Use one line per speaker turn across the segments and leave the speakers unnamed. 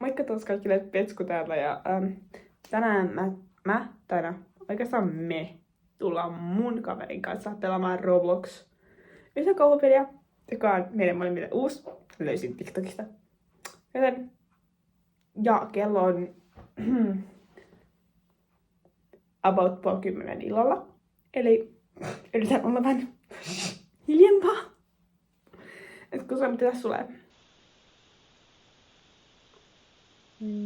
Moikka taas kaikille, Petsku täällä ja tänään oikeastaan me tullaan mun kaverin kanssa pelaamaan Roblox yhtä kauhupeliä, joka on meidän molemmille uusi. Löysin TikTokista. Ja kello on about 9:30 illalla. Eli yritän olla vähän hiljempaa. Et kun sä mitä tässä tulee?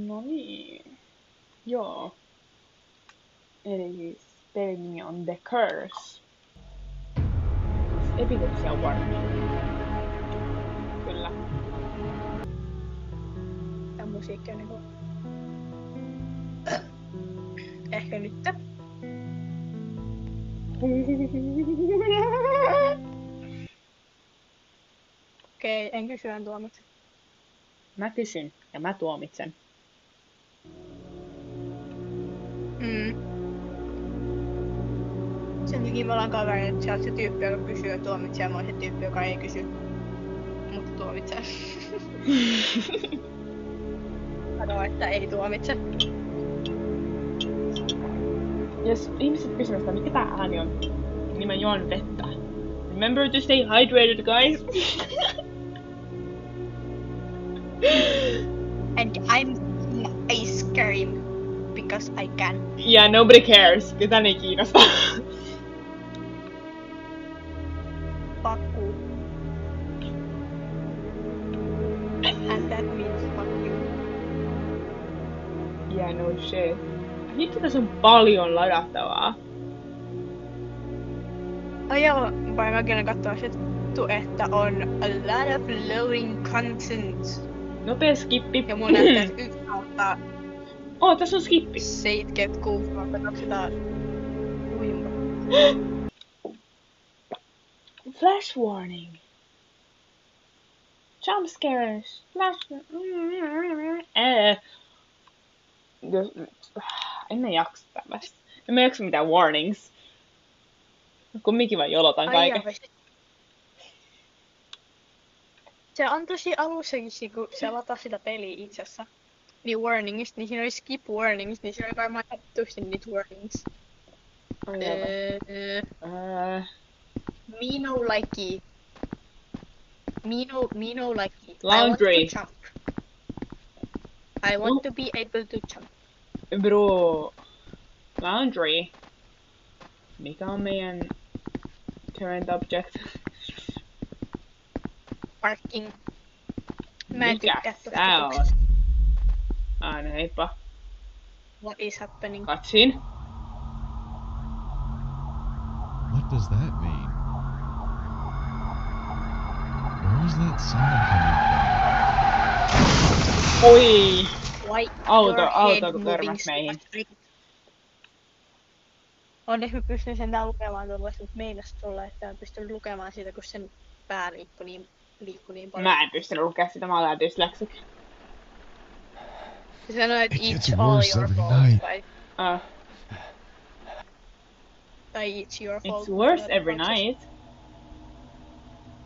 No niin. Joo. Eli pelin nimi on The Curse. Epilepsia Warning. Kyllä.
Tää musiikki on niinku... Ehkä nyt. Okei, en kysy, en tuomitse.
Mä kysyn ja mä tuomitsen.
Sen takia me ollaan kavereita, että sä oot se tyyppi, joka kysyy ja tuomitsee, ja mä oon se tyyppi, joka ei kysy, mutta tuomitsee. Sano, että ei tuomitse.
Jos ihmiset kysyvät sitä, mikä tää ääni on, niin mä juon vettä. Remember to stay hydrated, guys!
And I'm ice cream because I can.
Yeah, nobody cares. Ketään ei kiinnosta.
Pakku. And that means fuck you.
Yeah, no shit. Hitto, tässä on paljon ladattavaa.
Ai joo, vai mäkin katsoa settu, että on a lot of loading content.
Nopea skippi.
Ja mun näyttäisi 1/7
Tässä on skippi.
76 200 uimma.
Flash warning. Jump scares. Flash. En mä jaksa tällaista. En mä jaksa mitään warnings. Kumminkin vaan jolotan kaiken.
Se on tosi alussakin, kun sä lataa sitä peliä itsessä. Niin warningista, niin siinä oli skip warnings, niin siinä oli varmaan jättysti niitä warnings. Me no likey. Me no likey.
Laundry.
I want to jump. I want to be able to jump.
Bro. Laundry. Mikä on meidän current object?
Parking. Mä en
Mikä
tykkää
sä
tosta
oot?
boksista.
No heippa.
What is happening?
Katsin.
What does that mean? Where is that sound coming
Oi!
Why
Auto
your head
kun
moving
törmäs
so
meihin.
much? Onneksi mä pystyn sentään lukemaan tuollaista, mutta meinas tuolla, että en pystynyt lukemaan siitä, kun sen pää liikkui niin paljon.
Mä en pystynyt lukea sitä, mä olen dysleksik.
Se sanoi, että
It gets
it's all
worse
your
every
fault.
night.
Tai it's your fault.
It's worse every night.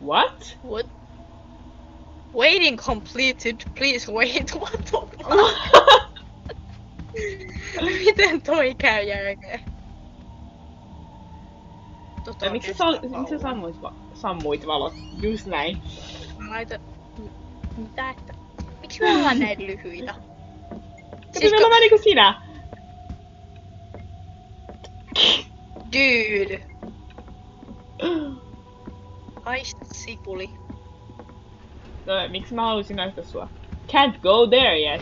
What?
What? Waiting completed. Please wait. What the fuck? Miten toi käy järkeä?
Miksi sä sammuit valot? Just näin.
Mä laitan... Mitä että? Miksi me ollaan näin lyhyitä?
Kato, meillä on vähän niinku sinä.
Dude! Haista sipuli.
No, miksi mä haluaisin näistä sua? Can't go there yet.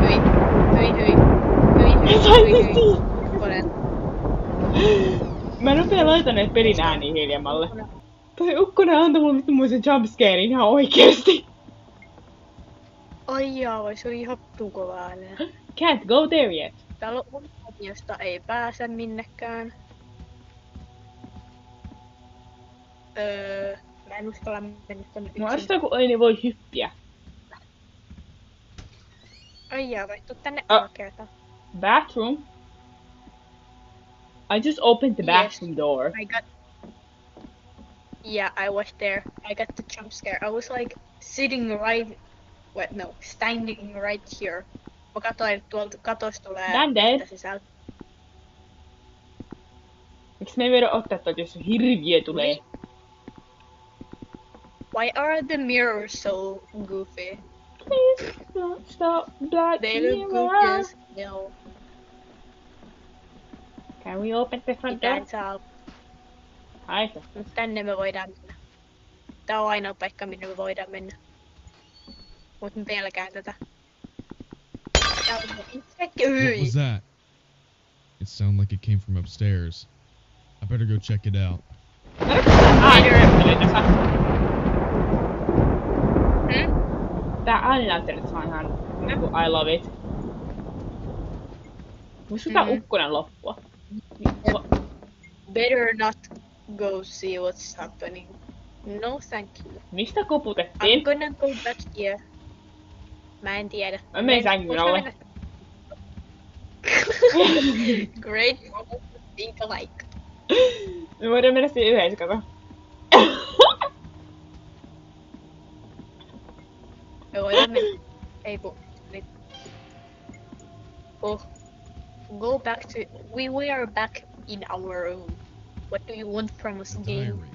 Hyi.
Mä nopea laitan näitä pelin ääniä hiljemmalle. Toi ukkonen antoi mulle vittumoisen jumpscarein ihan oikeesti.
Ai jaa, se oli ihan kovaa ääneen.
Can't go there yet.
Täällä on unet, josta ei pääse minnekään. Mä en uskalla mennä tonne yksin.
Mua ärsyttää, kun ei ne voi hyppiä.
Ai jaa, vaihtu tänne kertaan.
Bathroom? I just opened the bathroom door.
Yeah, I was there. I got the jump scare. I was like sitting right Wait, no. Standing right here. Mä katsoin, että tuolta katosta tulee
Tänne.
vettä sisältä.
Miksi me ei voida ottaa tuota, jos hirviö tulee?
Why are the mirrors so goofy?
Please don't stop black
They look goofy
mirror.
as hell.
Can we open the front door?
Mitään saa.
Aika.
Mut tänne me voidaan mennä. Tää on ainoa paikka, minne me voidaan mennä. Mut mä pelkään tätä. Tää on itsekin.
What was that? It sounded like it came from upstairs. I better go check it out.
Tää ääninäyttely on ihan I love it. Musta tää ukkonen loppua.
Better not go see what's happening. No thank you.
Mistä
I'm
koputettiin?
gonna go back here. Mä en tiedä.
Mä menen sängyn alle.
Great moment to think alike.
Me voidaan mennä siihen yhdessä, kato.
Me voidaan mennä. Ei kun. Nyt. Oh. Go back to. We are back in our room. What do you want from us,
A
game?
diary.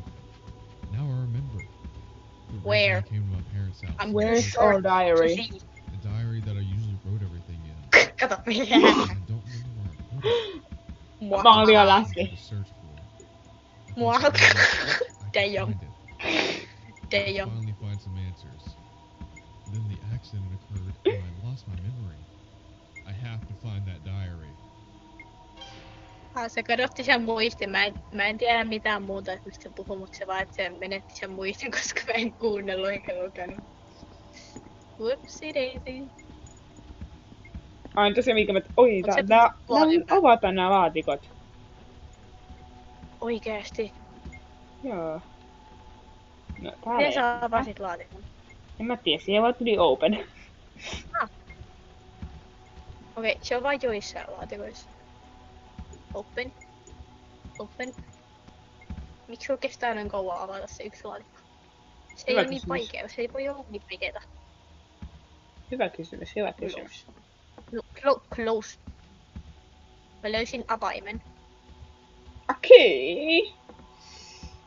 Now I remember. The reason
Where?
I came to my parents' house.
I'm
Where's
sure
our diary?
to see.
The diary that I usually wrote everything in.
Kato.
I don't remember where I put it.
Mä olin jo
I
läski.
had to search for it. I
Wow.
couldn't find it. I
Damn.
couldn't find it.
Damn.
Finally find some answers. Then the accident occurred and I lost my memory. I have to find that diary.
Se kadotti sen muistin. Mä en tiedä mitään muuta, että mistä se puhuu, mutta se vaan, että se menetti sen muistin, koska mä en kuunnellut eikä lukenut. Whoopsie daisy.
Ai tosiaan mikä mä... Oi,
Onks se
tää
laatikko?
avataan nää laatikot.
Oikeesti.
Joo. No täällä
Miten
ei...
sä avasit laatikon?
En mä tiedä, siihen vaan tuli open.
Okei, se on vain joissain laatikoissa. Open. Open. Miksi sulla kestää noin kauan avata se yksi laatikko? Se ei
Hyvä
ole niin
kysymys.
vaikea, se ei voi olla niin vaikeeta.
Hyvä kysymys, hyvä kysymys.
Close. Mä löysin avaimen.
Okei.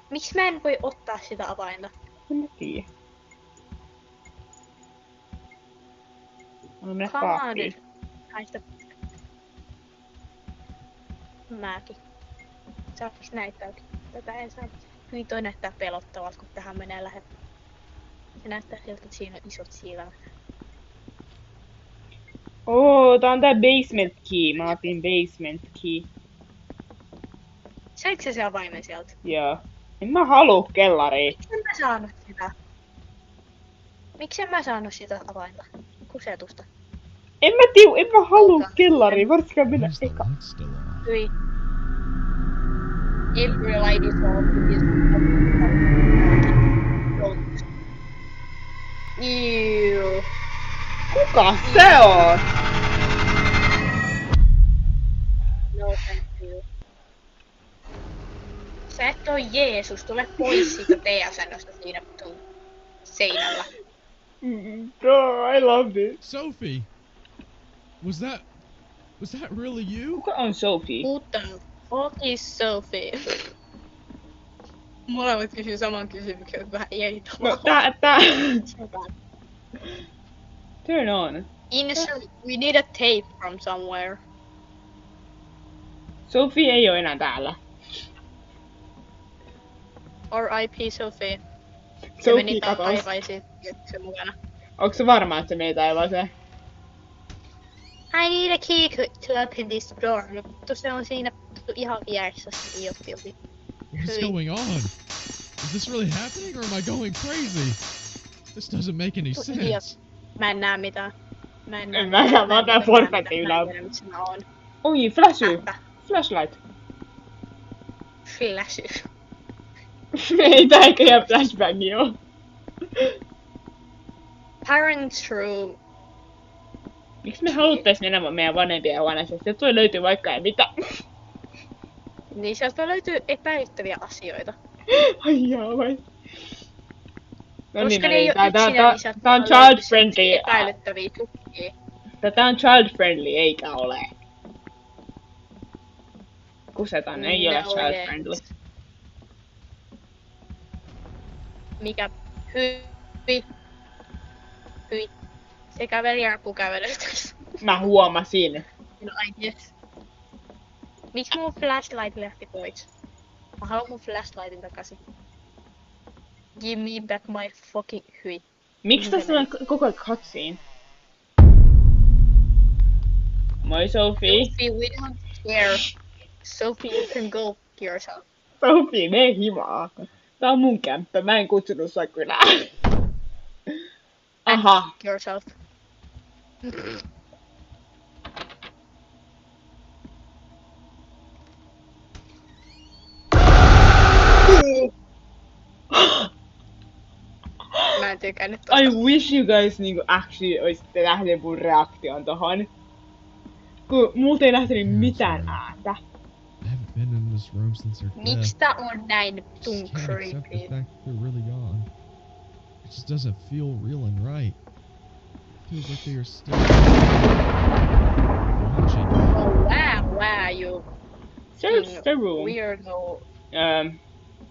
Miksi mä en voi ottaa sitä avainta?
En mä tiedä. Mä mennä
Come on
kaappiin.
nyt. Haista. Mäkin. Saaks näyttäytyä? Tätä en saa. Hyvin toi näyttää pelottavalta, kun tähän menee lähet. Se näyttää siltä, että siinä on isot silmät.
Tää on tää basement key. Mä otin basement key.
Saitko sä se avaimen sieltä?
Joo. En mä haluu kellariin.
Miksi mä saanut sitä? Miksi en mä saanut sitä avainta? Kusetusta.
En mä haluu kellariin. Varsinkaan mennä
Why is the
eka.
light still on?
Hyi. Every light is off. Ew.
Kuka se on?
No thank you. Sä et oo Jeesus, tule pois siitä teeasennosta siinä sun seinällä.
Bro, I love this.
Sophie! Was that really you?
Kuka on Sophie?
Who the fuck is Sophie? Molemmat kysyy saman kysymyksen, vähän ei
No tää... Turn on.
Insert, we need a tape from somewhere.
Sophie ei oo enää täällä.
R.I.P. Sophie. Se
Sophie
meni
katos.
taivaisiin sen mukana.
Onko se varma, että se meni taivaaseen?
I need a key to open this door. No, se on siinä ihan vieressä se jokin.
What is
Hey.
going on? Is this really happening or am I going crazy? This doesn't make any sense.
Mä en näe mitään. Mä en näe
En mäkään, mä oon tää forfetti
Mä
ylä.
en tiedä missä mä oon.
Oi, flashy.
Läppä.
Flashlight.
Flashy.
Ei tää eikä ihan flashbangi oo.
Parents room.
Miksi me haluttais mennä meidän vanhempien huoneeseen? Sieltä voi löytyä vaikka ei mitään.
Niin sieltä löytyy epäilyttäviä asioita.
Ai jaa vai. No
Koska ne
niin,
ei oo yksinään, niin
tää on
saattaa
child
löytyä
friendly.
epäilyttäviä tukkia.
Tätä on child friendly, eikä ole. Kusetan ei ole
No,
child
yes.
friendly.
Mikä? Hyi. Hyi. Se käveli ja kävelee tässä.
Mä huomasin.
No I guess. Miksi mun flashlight lähti pois? Mä haluan mun flashlightin takaisin. Give me back my fucking hyi.
Miksi tässä on koko ajan cutscene? Moi Sophie.
Sophie, we don't care. Sophie, you can go yourself.
Sophie, mene himaa. Tää on mun kämppä, mä en kutsunut sua kylään. Aha.
Yourself. Mä en tykännyt tosta.
I wish you guys niinku actually oisitte nähneet mun reaktion tohon. Kun multa ei lähtenyt mitään ääntä.
I haven't been in this room since their death.
Miksi tää on näin
I just
tun
can't accept the
creepy?
fact that they're really gone. It just doesn't feel real and right. Feels like they are still watching.
Oh wow, you
Search the room.
weirdo.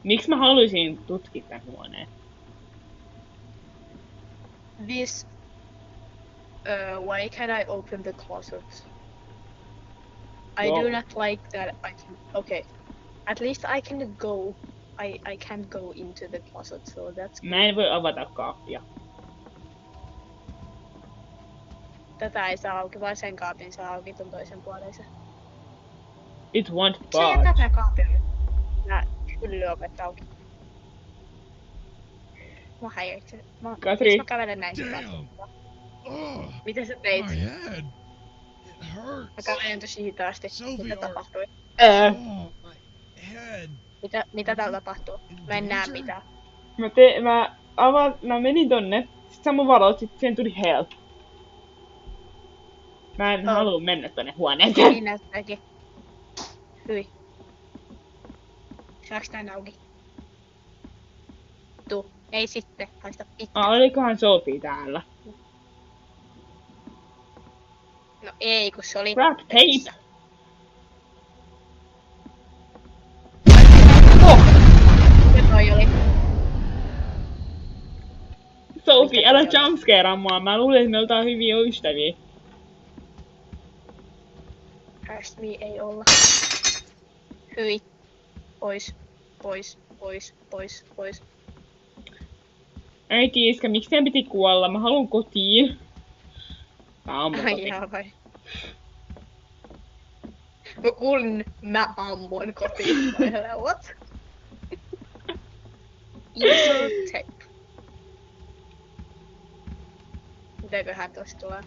Miksi mä haluaisin tutkia tän huoneen?
This. Why can I open the closet? I
Wow.
do not like that. I can. Okay. At least I can go. I can go into the closet, so that's.
Mä en voi avata kaappia.
Tätä ei saa auki, vaan sen kaapin saa auki ton toisen puoleisen.
It won't
Se
budge.
jättää tää kaapille. Mä kyllä ovet auki. Mä häiritsen.
Katri.
Miksi mä kävelen näin sitä?
Damn. Oh,
Mitä sä teit?
my head. It
Mä
hurts.
kävelen tosi hitaasti.
Sophie,
Mitä
are-
tapahtui?
Oh, my head.
Mitä täällä tapahtuu? Mä en näe
Danger?
mitään.
Mä menin tonne, sit sä mun valot, sit siihen tuli help. Mä en
Oh.
halua mennä tonne huoneeseen.
Niin näyttääkin. Hyi. Saaks tän auki? Tuu. Ei sitten. Haista pitkä.
Olikohan Sophie täällä?
No ei, kun se oli...
Crap tape!
Se toi oli.
Sophie, älä
Mikä se oli?
jumpscarea mua. Mä luulin, että me oltaan hyviä ystäviä.
Trust me ei olla. Hyi. Pois. Pois. Pois. Pois. Pois.
Äiti iskä, miksi teidän piti kuolla? Mä haluun kotiin. Tää on mun
Ai
koti.
jaa vai. Mä kuulin, mä ammuin kotiin. What? Insert tape. Mitäköhän tosta tulee?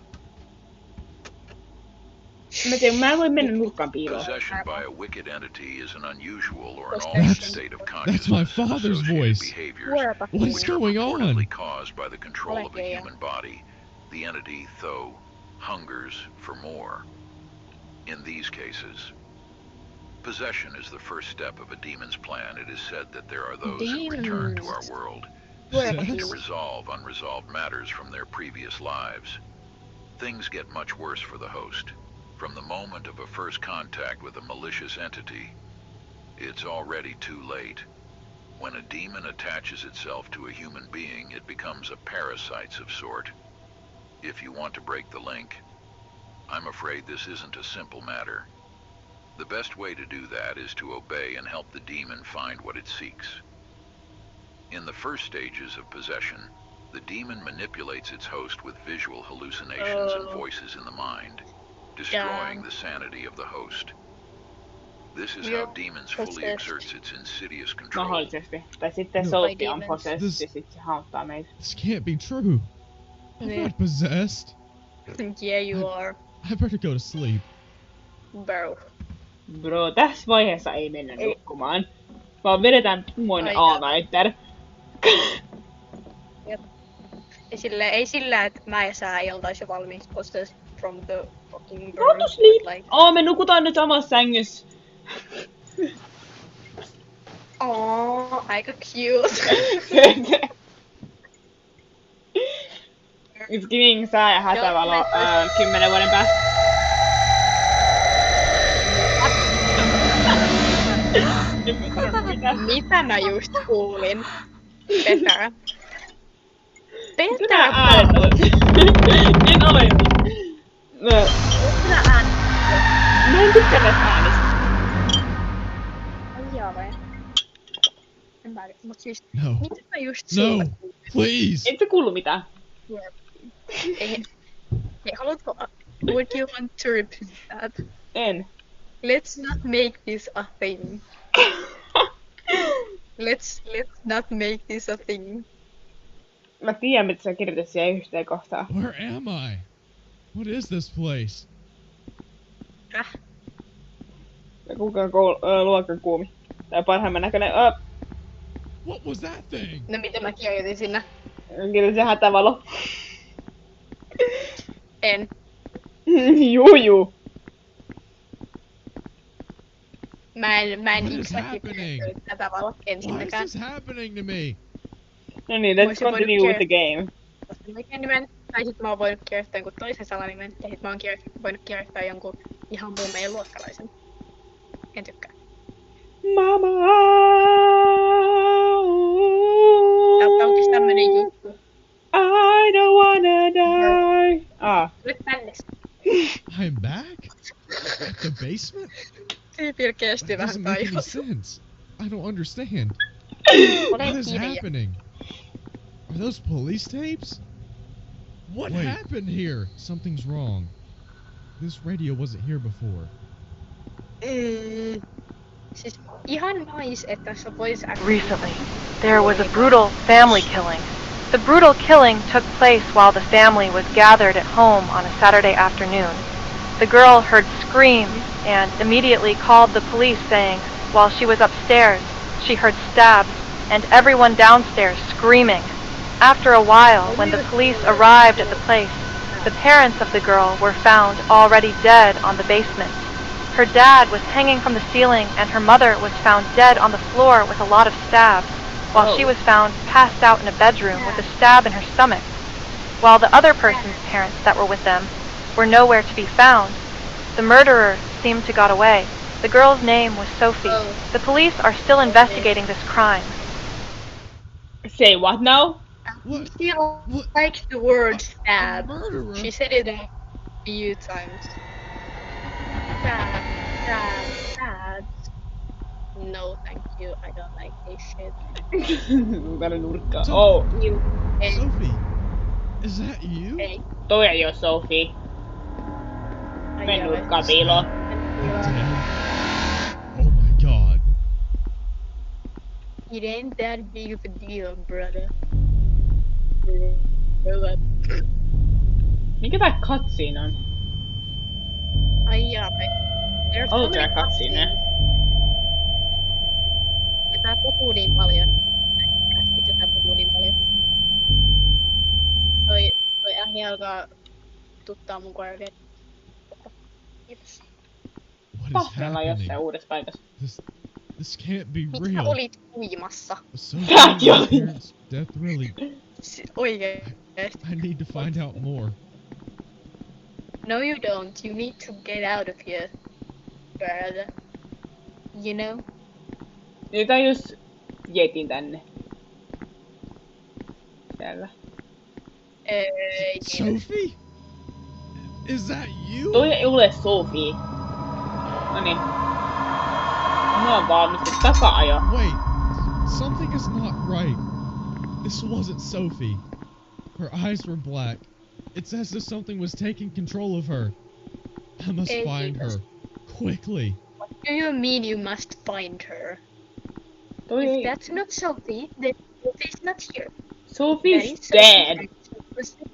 Mä en voi mennä nurkkaan piiloon.
Possession by a wicked entity is an unusual or an
That's-
altered state of
that's my
consciousness and
father's
associated
voice.
behaviors
Whereabouts?
What's
which are
going on?
purportedly caused by the control of a
Okay, yeah.
human body. The entity, though, hungers for more. In these cases, possession is the first step of a demon's plan. It is said that there are those who return to our
Demons.
world,
Whereabouts?
seeking to resolve unresolved matters from their previous lives. Things get much worse for the host. From the moment of a first contact with a malicious entity, it's already too late. When a demon attaches itself to a human being, it becomes a parasite of sort. If you want to break the link, I'm afraid this isn't a simple matter. The best way to do that is to obey and help the demon find what it seeks. In the first stages of possession, the demon manipulates its host with visual hallucinations and voices in the mind, destroying
Damn.
the sanity of the host. This is
Yep,
how demons fully
possessed.
exerts its insidious control.
Mahdollisesti. Tai sitten
No.
Sophie on
By
possessed
demons.
ja sit se hauttaa meitä.
This can't be true. I'm
Niin.
not possessed.
Yeah, you are.
I better go to sleep.
Bro.
Bro, tässä vaiheessa ei mennä nukkumaan. Vaan vedetään kummoinen
Ai
all-nighter.
Ei sillä, että mä ja sä ei oltais jo valmiiksi possessed from the fucking
Go to
bird.
sleep!
Like,
Me nukutaan nyt samassa sängyssä.
aika cute.
It's giving sää ja hätävalo 10 vuoden päästä. En mä sanonut mitään.
Mitä mä just kuulin? Petra.
Mitä
Petra,
äänet on? En ole.
Mitä äänet?
Mä en tykkää näistä äänistä.
Ai jaa vai? En mä mut siis,
No.
mitä mä just
No.
sulle
Please.
Et sä kuullu mitään?
Ei. Hei, haluatko... Would you want to repeat that?
En.
Let's not make this a thing. Let's not make this a thing.
Mä tiedän, mitä sä kirjoitit siihen yhteen kohtaan.
Where am I? What is this place?
Kuka on luokan kuumi? Tai parhaimman näköinen.
What was that thing?
No mitä mä kirjoitin sinne?
Kirjoitin se hätävalo.
En.
Juu.
Mä en
What is
exactly
happening?
kirjoittanut tätä valoa
Why is
ensinnäkään.
this happening to me?
No niin, let's
Voisin voinut
continue with the game.
Oikein nimen, tai sit mä oon voinut kirjoittaa jonkun toisen salanimen, ja sit mä oon voinut kirjoittaa jonkun ihan muun meidän luokkalaisen. En tykkää.
Mama!
Tää onkin tämmönen juttu.
I don't wanna die.
Nyt tänne.
I'm back? At the basement?
Tyypillä kesti
That
vähän
doesn't make any
tajus.
sense. I don't understand.
Olen
What is
kirja.
happening? Are those police tapes? What happened here? Something's wrong. This radio wasn't here before.
Siis ihan nice, että sä vois
Recently, there was a brutal family killing. The brutal killing took place while the family was gathered at home on a Saturday afternoon. The girl heard screams and immediately called the police, saying while she was upstairs, she heard stabs and everyone downstairs screaming. After a while, when the police arrived at the place, the parents of the girl were found already dead on the basement. Her dad was hanging from the ceiling and her mother was found dead on the floor with a lot of stabs, while she was found passed out in a bedroom with a stab in her stomach. While the other person's parents that were with them were nowhere to be found, the murderer seemed to got away. The girl's name was Sophie. The police are still investigating this crime.
Say what now?
What?
Still
What?
like the word
A
stab.
murderer?
She said it a few times. Stab, stab, stab. No, thank you. I don't like this shit.
Täällä nurkkaa.
So-
Oh,
You. Hey,
Sophie, is that you?
hey.
toi ei oo Sophie. Men nurkkaa piiloon.
Dead? Oh my god.
It ain't that big of a deal, brother.
Mikä tää cutscene on?
Ai jaa, there's so
Haluatko
many
tää cutscene?
Ja tää puhuu niin paljon. Mitä tää puhuu niin paljon? Toi ääni alkaa tuttaa mun korvia. Kiitos.
What is
Pahtella
happening?
jossain uudessa paikassa.
This can't be
Mitä
real.
olit uimassa?
Sophie
That
and
you-
my parents' death really.
Oikeesti.
I need to find out more.
No you don't. You need to get out of here. Brother. You know?
Niitä just jetin tänne. Täällä.
Ei niin.
Sophie? Is that you?
Toi ei ole Sophie. Noniin. Mulla on valmistu taka-ajo.
Wait, something is not right. This wasn't Sophie. Her eyes were black. It's as if something was taking control of her. I must
Hey,
find her.
Jesus.
Quickly.
Do you mean you must find her?
Toi
If
ei...
that's not Sophie, then Sophie's not here.
Sophie's
That is
dead.
Sophie.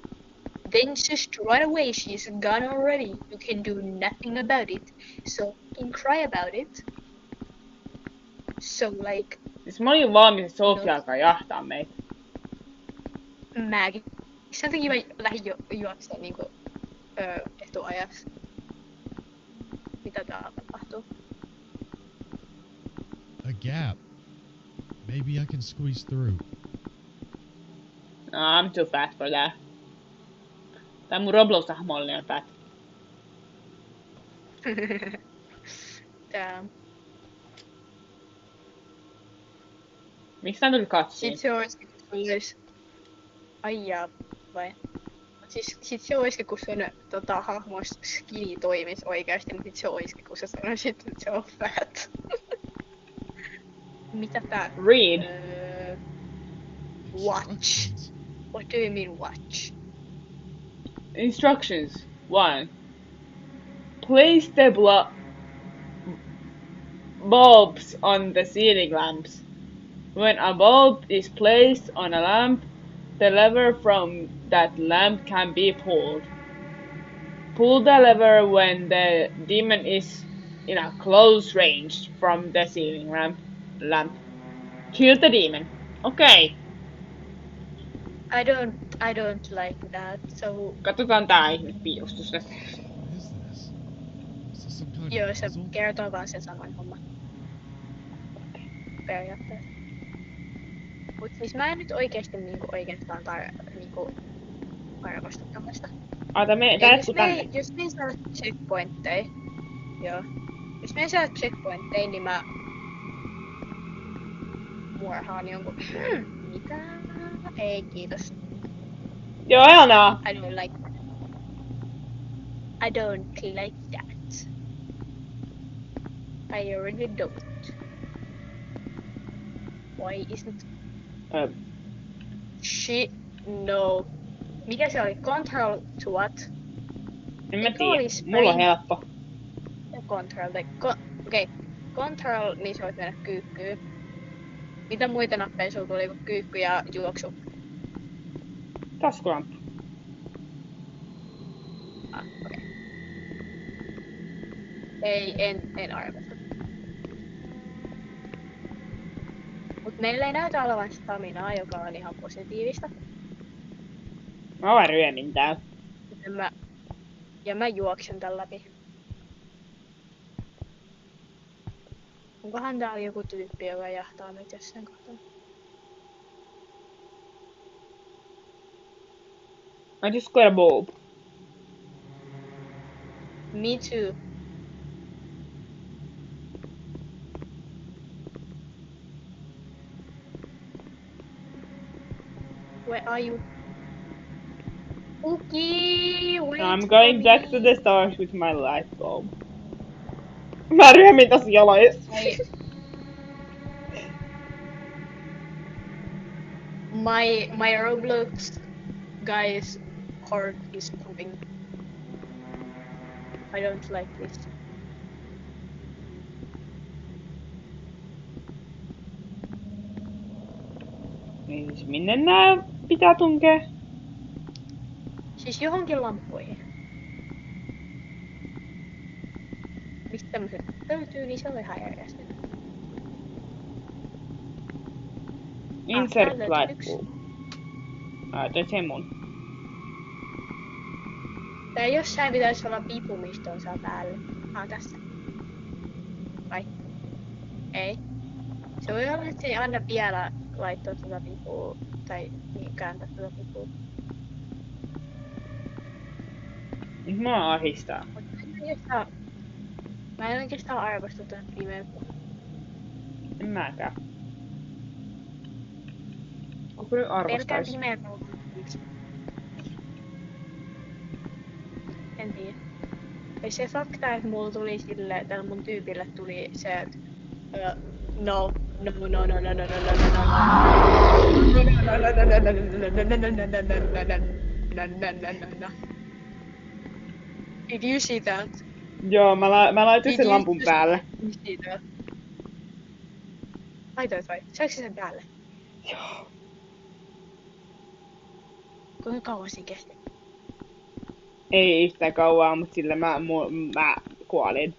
Then just right away, she's gone already. You can do nothing about it. So you can cry about it. So like
Siis mä olin valmis, että Sophie alkaa jahtaa meitä.
Maggie. Sen takia mä lähdin juokseen niinku etuajassa. Mitä täällä tapahtuu?
A gap. Maybe I can squeeze through.
No, I'm too fast for that. Tää mun Roblox-hahmollinen on fat.
Damn.
Miksi tää tuli katsiin?
Sit se olisikin, kun sulla olisi... Ai jaa, vai? Siis sit se olisikin, kun sun hahmon skilli toimis oikeesti, mutta sit se olisikin, kun sä sanoisit, että se on fat. Mitä tää?
Read.
Watch. What do you mean watch?
Instructions. 1. Place the bulbs on the ceiling lamps. When a bulb is placed on a lamp, the lever from that lamp can be pulled. Pull the lever when the demon is in a close range from the ceiling lamp. Kill the demon. Okay.
I don't like that, so...
Katsotaan tää ihmepiirustus.
What is this? Is this some kind
Joo,
of
se
puzzle?
kertoo vaan sen saman homman. Periaatteessa. Mut siis mä en nyt oikeesti oikeastaan arvosta tämmöstä.
Tää jatkuu tänne.
Jos me ei saa checkpointteja, joo. Jos me ei saa checkpointteja, niin mä murhaan jonkun. Mitä? Ei, kiitos.
Joo, Elena.
I don't like that. I don't like that. I really don't. Why isn't she? No. Mikä se oli? Control to what?
En mä
Eikö
tiedä.
olisi
Mulla on
brain?
helppo.
Control. Okei. Control, niin se voit mennä kyykkyyn. Mitä muita nappeja sulla tuli kuin kyykky ja juoksu?
Taskulamppu.
Okei. Ei, en arvasta. Mut meillä ei näytä olevan staminaa, joka on ihan positiivista.
Mä vaan ryömin täällä.
Ja mä juoksen tän läpi. Onkohan täällä joku tyyppi, joka jahtaa meitä jossain kohtaa?
I just got a bulb.
Me too. Where are you? Okay, wait.
I'm going back to the stars with my light bulb. Mä ryömin tossa jaloissa.
My Roblox guy's heart is pumping. I don't like this.
Niin siis minne nää pitää tunkea?
Siis johonkin lamppuihin. Mistä tämmöset löytyy, niin se on ihan järjestetty.
Insert
täällä
light
yksi.
bulb. Toi se mun.
Tää jossain pitäisi olla pipu, mistä on saa päälle. Tässä. Vai? Ei. Se voi olla, että se ei anna vielä laittaa tuota pipua. Tai niin kääntää tuota pipua.
Nyt mua ahistaa.
Mä en oikeastaan arvosta tätä pimeyttä.
En mäkään. Kuka nyt
Pelkään
arvostais?
pimeyttä. En tiedä. Ja se fakta, että mulla tuli sille, tällä mun tyypille tuli se, että no. Did you see that?
Joo, mä laitoin sen
Did
lampun
you
päälle.
see that? Laitoit vai? Saiko sen päälle?
Joo.
Kuinka kauan siinä kesti?
Ei yhtään kauaa, mut sillä mä kuolin.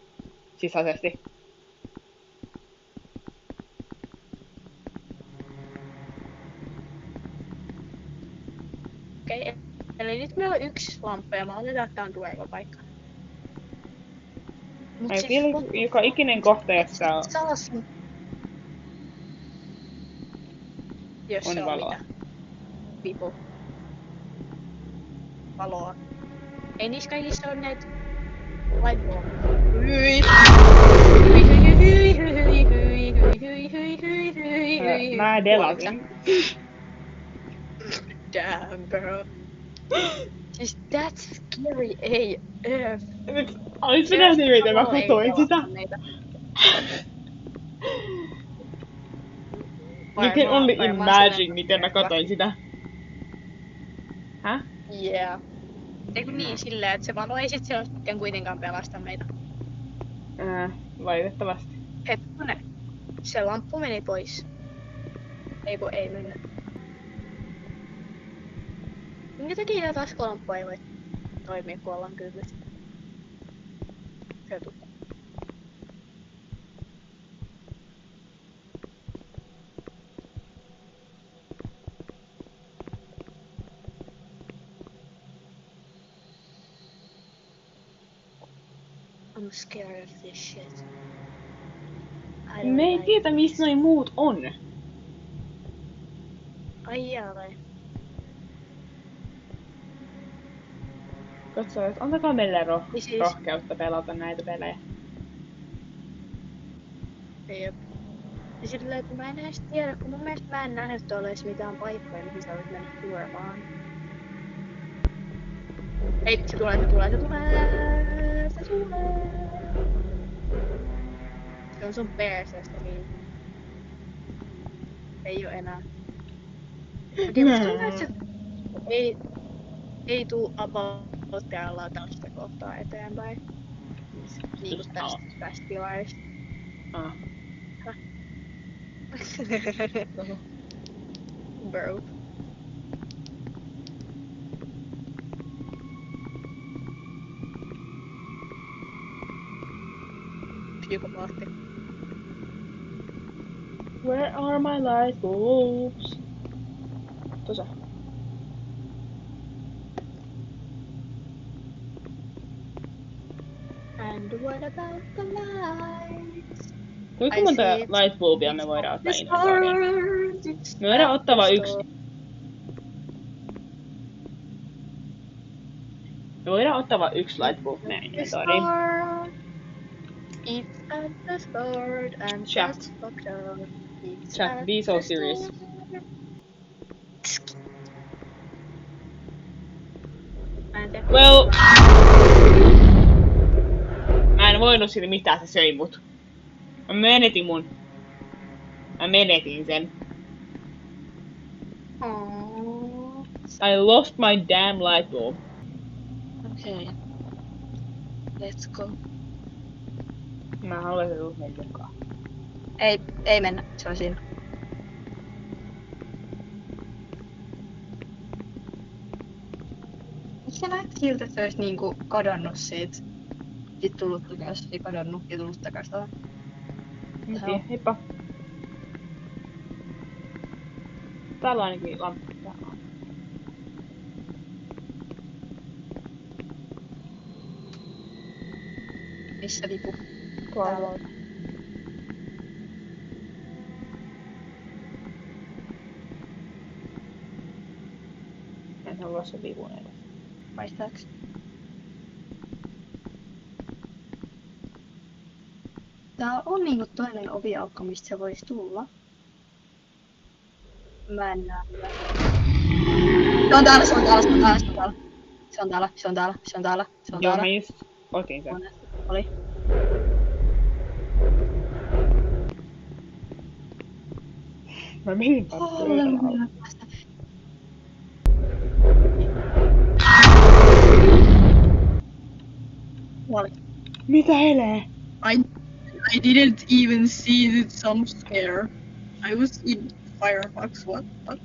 Sisäisesti.
Okei, eli nyt meillä on yksi lamppu ja mä otetaan, että tää on turvapaikka. Mut
I feel joka ikinen kohta, jossa on
salas... Jos
On
se on
valoa.
mitä? Pipu. Valoa. Ei niissä kaikissa ole näitä lightbulb.
Mä delasin.
Damn, bro. Siis that's scary AF.
Olis sä nähnyt, miten mä katoin sitä? You can only imagine, miten mä katoin sitä. Häh?
Yeah. Eikö niin silleen, että se valo ei sit se sitten kuitenkaan pelasta meitä.
Valitettavasti.
Hetkonen. Se lamppu meni pois. Ei mennyt. Minkä takia tää taskulamppu ei voi toimia, kun ollaan kylmässä? Se tukku. I'm scared of this shit. I don't
Me ei
like
tiedä, missä noi muut on.
Ai jaa.
Katso, että antakaa meille
Niin siis-
rohkeutta pelata näitä pelejä.
Jep. Ja silleen, että mä en edes tiedä, kun mun mielestä mä en nähnyt tuolla edes mitään paikkoja, mihin sä voit mennä turvaan. Ei, se tulee. Se on sun perseestä niin. Ei oo enää. Okei, musta tuntuu, että se ei tuu about täällä tällaista kohtaa eteenpäin. Niinku tästä pilarista. Bro. Psykopaatti.
Where are my light bulbs? Tuossa.
And what about the lights?
Kuinka monta light bulbia me voidaan ottaa inventoriin? Me voidaan ottaa vaan yksi. Me voidaan ottaa vaan yksi light bulb meidän inventoriin.
It's at the start and
Chat.
that's fucked up. It's
Chat,
at
be so
the
serious.
start. Mä en tiedä.
Well. Mä en voinut sille mitään, se söi mut. Mä menetin sen.
Aww.
I lost my damn light bulb.
Okay. Let's go.
Mä haluaisin tulla mun mukaan.
Ei mennä, se on siinä. Se näytti siltä, että se olisi niinku kadonnut siitä. Sitten tullut takas ja kadonnut ja tullut takas.
En tiedä, heippa. Täällä on ainakin lamppu. Täällä on.
Missä vipu?
Tuolla on. En halua sen vivun edes.
Maistaaks? Tää on niinku toinen oviaukko, mistä se voisi tulla. Mä en näe. Se on täällä.
Joo, mä just otin sen.
Oli.
Mä menin pattuun. Mitä helee?
I didn't even see the jump scare. I was in Firefox, what the?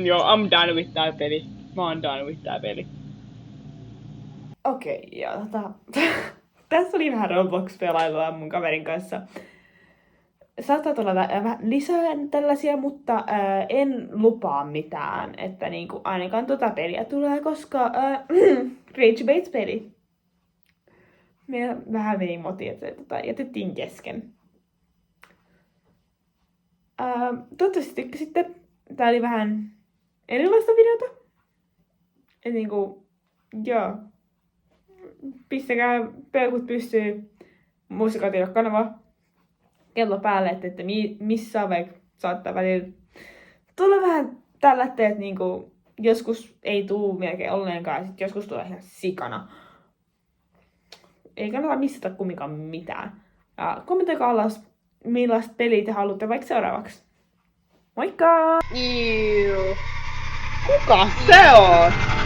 Joo, I'm done with tää peli. Mä oon done with tää peli.
Okei, ja tässä oli vähän Roblox-pelailua mun kaverin kanssa. Saattaa tulla lisää tällaisia, mutta en lupaa mitään, että niinku ainakaan tota peliä tulee, koska Rage Baits-peli. Me vähän meni moti, että jätettiin kesken. Toivottavasti tykkäsitte. Tää oli vähän erilaista videota. Et niinku, joo. Pistäkää peukut pystyy, muistakaa tehdä kanava, kello päälle, että missä on, vaikka saattaa välillä tulla vähän tällätteet, niinku, joskus ei tuu melkein ollenkaan, ja sit joskus tulee ihan sikana. Ei kannata missata kumminkaan mitään. Ja kommentoikaa alas, millaista peliä te haluatte vaikka seuraavaksi. Moikka!
Kuka se on?